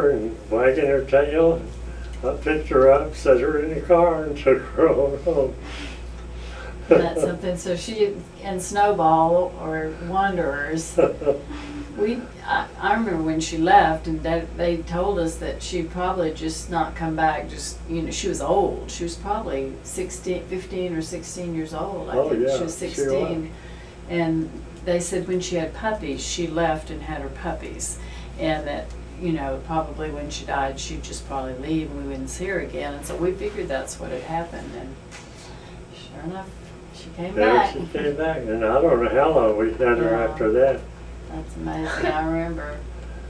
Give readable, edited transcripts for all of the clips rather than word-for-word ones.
her and wagging her tail. I picked her up, set her in the car, and took her on home. That's something. So she and Snowball are wanderers. I remember when she left, and they told us that she'd probably just not come back. Just, she was old. She was probably 15 or 16 years old. I think yeah, she was 16. And they said when she had puppies, she left and had her puppies, and that probably when she died, she'd just probably leave and we wouldn't see her again. And so we figured that's what had happened. And sure enough, she came back. She came back, and I don't know how long we had her after that. That's amazing. I remember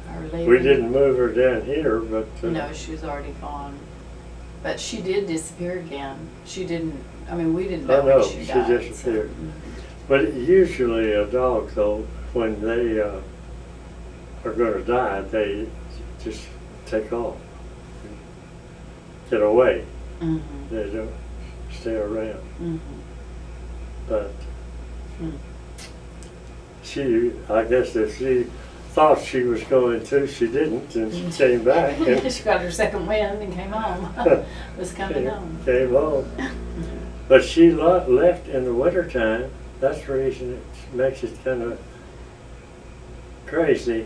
her leaving. We didn't move her down here, but... No, she was already gone. But she did disappear again. She didn't, we didn't know when she died. She disappeared. But usually a dog, though, when they are going to die, they just take off, get away. Mm-hmm. They don't stay around. Mm-hmm. But I guess if she thought she was going to, she didn't, and she came back. And she got her second wind and came home. Was coming home. Came home. But she left in the wintertime. That's the reason it makes it kind of crazy.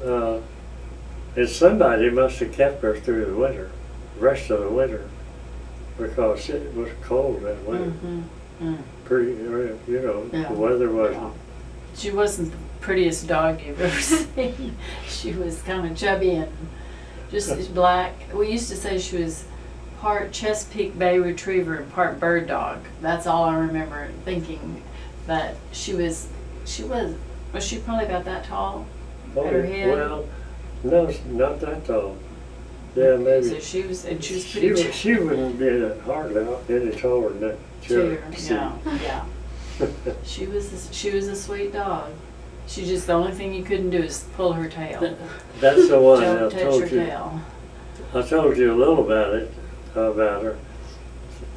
And somebody must have kept her through the winter, the rest of the winter, because it was cold that winter. Mm-hmm. Pretty, the weather wasn't. She wasn't the prettiest dog you've ever seen. She was kind of chubby and just black. We used to say she was part Chesapeake Bay Retriever and part bird dog. That's all I remember thinking. That she was she probably about that tall at her head? Well, no, not that tall. Yeah, maybe. So she was pretty. She wouldn't be hardly any taller than that chair. Yeah. She was a sweet dog. She just, the only thing you couldn't do is pull her tail. That's the one Don't I touch told her you. tail. I told you a little about her.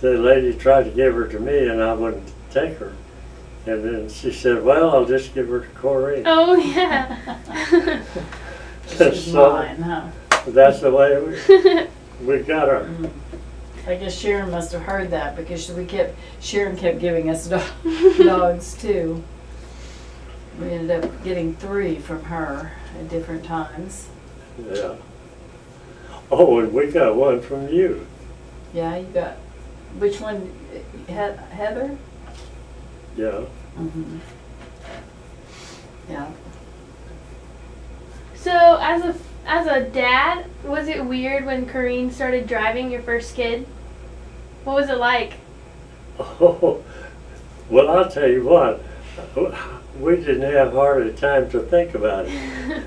The lady tried to give her to me, and I wouldn't take her. And then she said, "Well, I'll just give her to Corrine." Oh yeah. She's mine, huh? That's the way we got her. I guess Sharon must have heard that because Sharon kept giving us dogs too. We ended up getting 3 from her at different times. Yeah. Oh, and we got one from you. Yeah, you got, which one? Heather? Yeah. Mm-hmm. Yeah. So as a dad, was it weird when Corrine started driving your first kid? What was it like? Oh, well, I'll tell you what. We didn't have hardly time to think about it.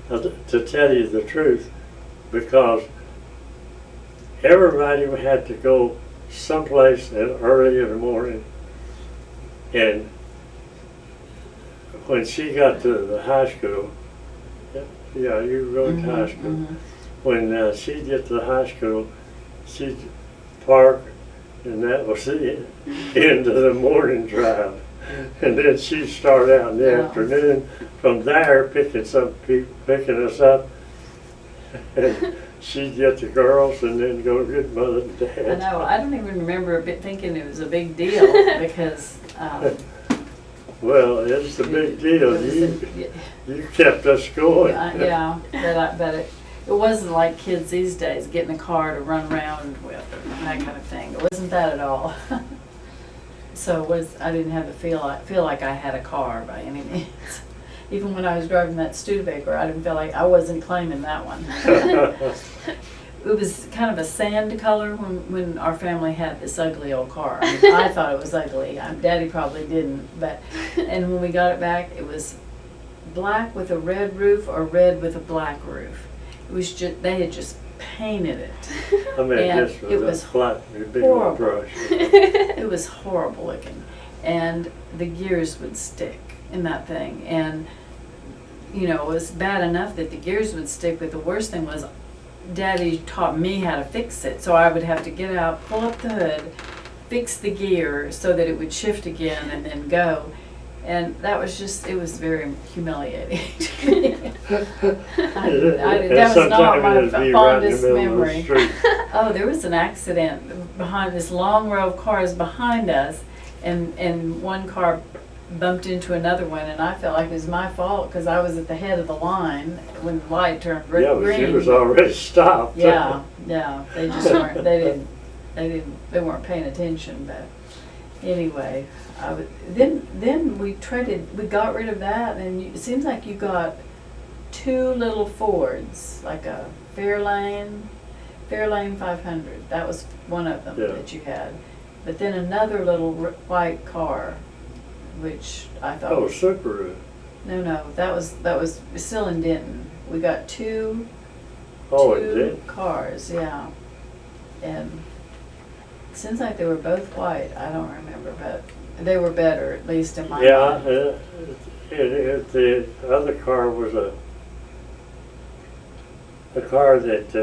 To tell you the truth, because everybody had to go someplace early in the morning, and when she got to the high school, yeah, you were going to high school. Mm-hmm. When she'd get to the high school, she'd park, and that was the end of the morning drive. And then she'd start out in the afternoon from there, picking us up. And she'd get the girls and then go get Mother and Dad. I know. I don't even remember thinking it was a big deal because. Well, it's a big deal. You kept us going. Yeah, but it wasn't like kids these days getting a car to run around with and that kind of thing. It wasn't that at all. So I didn't have to feel like I had a car by any means. Even when I was driving that Studebaker, I didn't feel like I wasn't claiming that one. It was kind of a sand color when our family had this ugly old car. I thought it was ugly. Daddy probably didn't. And when we got it back, it was black with a red roof or red with a black roof. It was just, they had just painted it. I mean, And this it was was a flat, big horrible. old brush. It was horrible looking. And the gears would stick in that thing. And, it was bad enough that the gears would stick, but the worst thing was Daddy taught me how to fix it. So I would have to get out, pull up the hood, fix the gear so that it would shift again and then go. And that was just, it was very humiliating. That And was not my sometimes it'd be right in the fondest middle of the memory. street. Oh, there was an accident behind this long row of cars behind us, and one car bumped into another one, and I felt like it was my fault because I was at the head of the line when the light turned green. Yeah, but she was already stopped. Yeah, yeah, they just weren't, they weren't paying attention, but anyway, then we got rid of that, and it seems like you got two little Fords, like a Fairlane 500, that was one of them Yeah. that you had. But then another little white car, which I thought Oh, was, Subaru. no, that was still in Denton. We got two Oh, it did? cars, yeah. And it seems like they were both white. I don't remember, but they were better, at least in my Yeah, mind. the other car was a car that,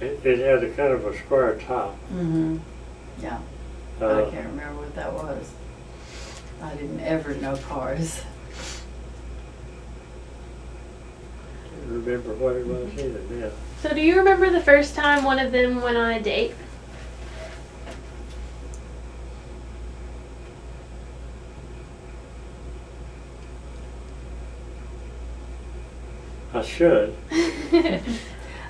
it had a kind of a square top. Mm-hmm. Yeah, I Uh, can't remember what that was. I didn't ever know cars. Can't remember what it was either now. So do you remember the first time one of them went on a date? I should. I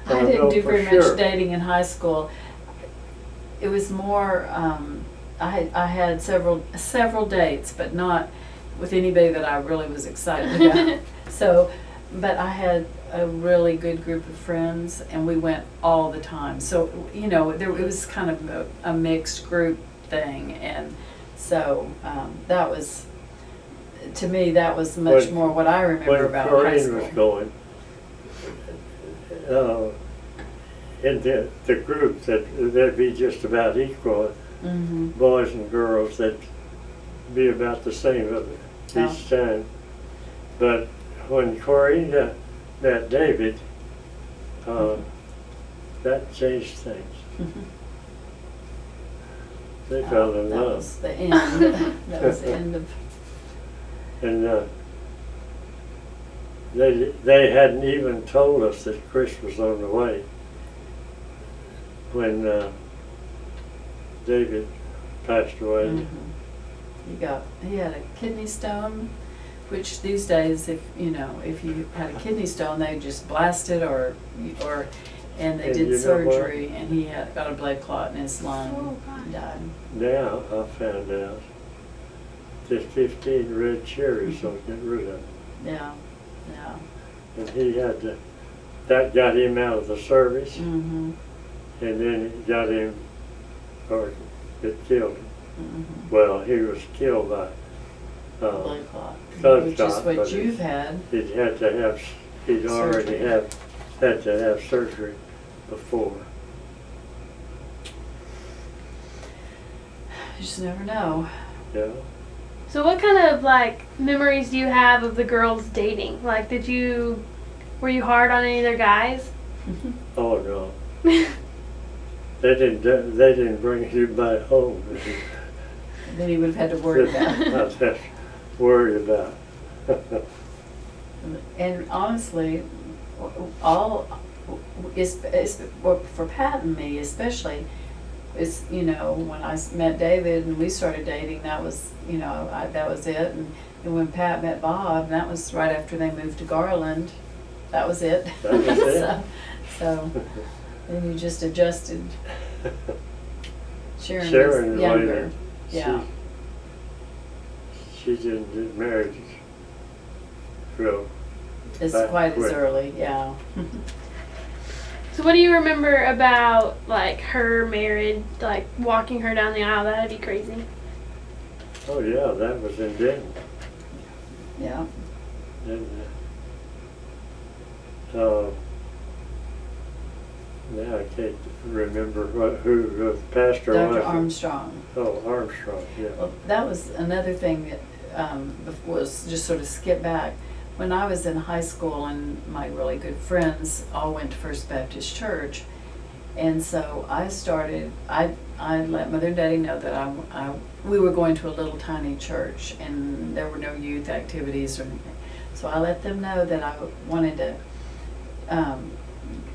know didn't do for very sure. much dating in high school. It was more, I had several dates, but not with anybody that I really was excited about. So, but I had a really good group of friends, and we went all the time. So, you know, it was kind of a mixed group thing, and so that was, to me, that was much When- more what I remember When about high Corinne school. was going, in the group that'd be just about equal, Mm-hmm. boys and girls, that'd be about the same of it Oh. each time. But when Corinne met David, that changed things. They fell in That love. was the end. That was the end of. And they hadn't even told us that Chris was on the way when David passed away. He had a kidney stone, which these days, if you had a kidney stone, they just blast it and they And did you know surgery, and he got a blood clot in his lung, Oh, gosh. and died. Now I found out that 15 red cherries don't get rid of it. Yeah. And he had that got him out of the service, Mm-hmm. and then it got him, or it killed him. Mm-hmm. Well, he was killed by Blood clot, blood which is clot, what but you've had. he'd already Surgery. had to have surgery before. You just never know. Yeah. So what kind of like memories do you have of the girls dating? Like were you hard on any of their guys? Oh no. They didn't bring anybody home. Then he would have had to worry about it. Not that worried about. And honestly, for Pat and me especially, is when I met David and we started dating, that was that was it. And when Pat met Bob, that was right after they moved to Garland. That was it. That was it. so then you just adjusted. Sharon Sharon was younger. later, Yeah. she didn't get married real. It's Back quite as quick. early, yeah. So what do you remember about like her marriage, like walking her down the aisle? That'd be crazy. Oh yeah, that was in Denton. Yeah. And, now I can't remember who the pastor Dr. was. Armstrong. Oh, Armstrong, yeah. Well, that was another thing that was just sort of skip back. When I was in high school and my really good friends all went to First Baptist Church, And so I let Mother and Daddy know that we were going to a little tiny church and there were no youth activities or anything. So I let them know that I wanted to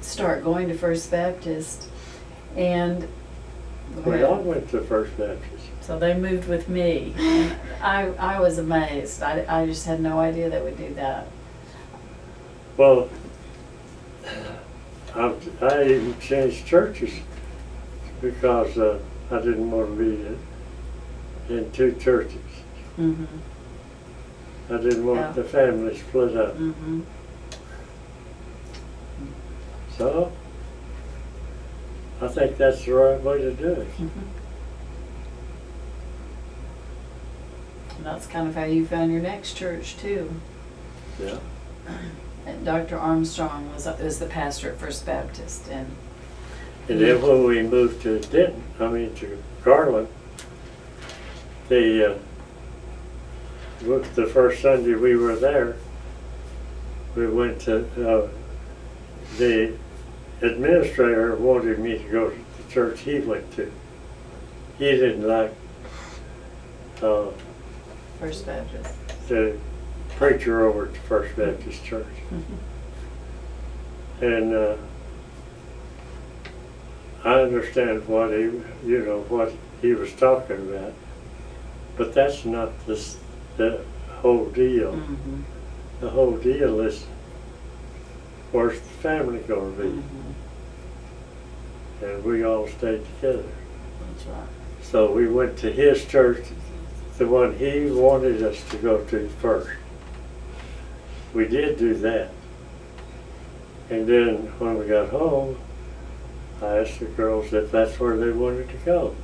start going to First Baptist, and We all went to First Baptist. so they moved with me. And I was amazed. I just had no idea they would do that. Well, I even changed churches because I didn't want to be in two churches. Mm-hmm. I didn't want Yeah. the family split up. Mm-hmm. So, I think that's the right way to do it. Mm-hmm. And that's kind of how you found your next church too. Yeah. And Dr. Armstrong is the pastor at First Baptist, and And then when we moved to Denton, to Garland, the first Sunday we were there, we went to, the administrator wanted me to go to the church he went to. He didn't like First Baptist. the preacher over at the First Baptist Church. And I understand what he was talking about, but that's not the whole deal. Mm-hmm. The whole deal is, where's the family going to be? Mm-hmm. And we all stayed together. That's right. So we went to his church, the one he wanted us to go to first. We did do that. And then when we got home, I asked the girls if that's where they wanted to go,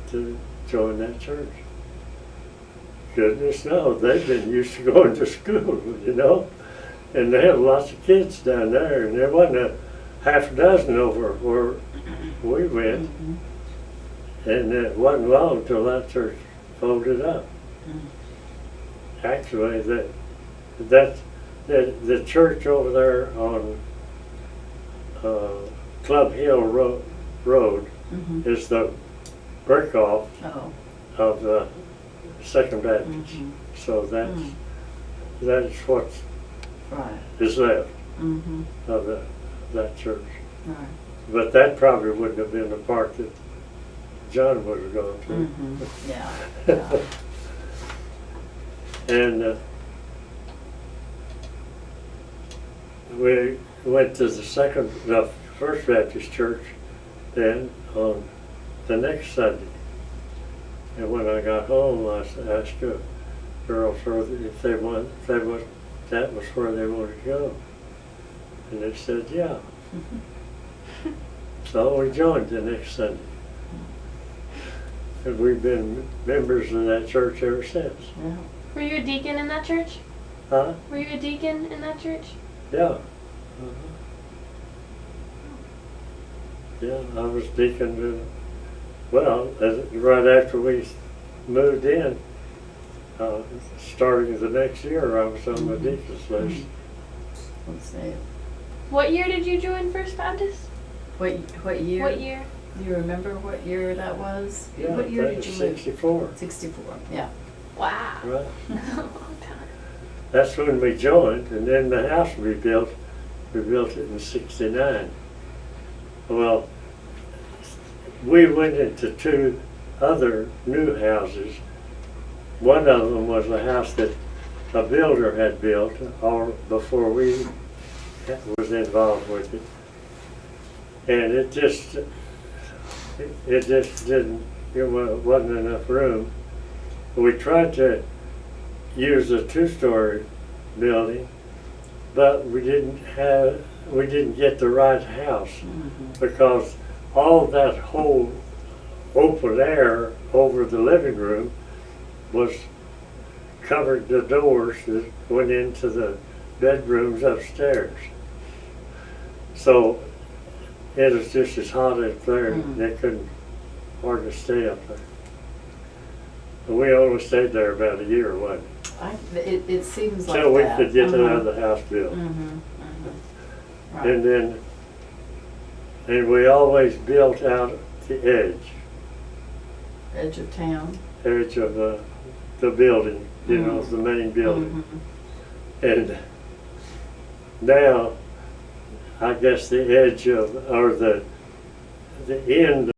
to join that church. Goodness no, they've been used to going to school, and they have lots of kids down there, and there wasn't a half a dozen over where we went. Mm-hmm. And it wasn't long till that church folded up. Mm. Actually, the church over there on Club Hill Road Mm-hmm. is the break off Oh. of the Second Baptist. Mm-hmm. So that's what Right. is left Mm-hmm. of that church. Right. But that probably wouldn't have been the part that John would have gone to. Mm-hmm. Yeah. Yeah. And we went to the First Baptist Church then on the next Sunday. And when I got home, I asked the girls if that was where they wanted to go. And they said, yeah. So we joined the next Sunday. And we've been members of that church ever since. Yeah. Were you a deacon in that church? Huh? Were you a deacon in that church? Yeah. Yeah, I was deacon right after we moved in, starting the next year, I was on the deacon's list. Let's see. What year did you join First Baptist? What year? What year? Do you remember what year that was? Yeah, What year that did was you move? 64. 64. Yeah. Wow. Right. A long time. That's when we joined, and then the house we built it in 69. Well, we went into two other new houses. One of them was a house that a builder had built before we was involved with it. And it just didn't, wasn't enough room. We tried to use a two-story building, but we didn't get the right house Mm-hmm. because all that whole open air over the living room was covered the doors that went into the bedrooms upstairs. So it was just as hot as there, and they couldn't hardly stay up there. And we only stayed there about a year, wasn't it? It seems like Until we that. could get Uh-huh. another house built. Mm-hmm. Mm-hmm. Right. And then And we always built out the Edge of town. edge of the building, you know, the main building. And now, I guess the edge of, or the end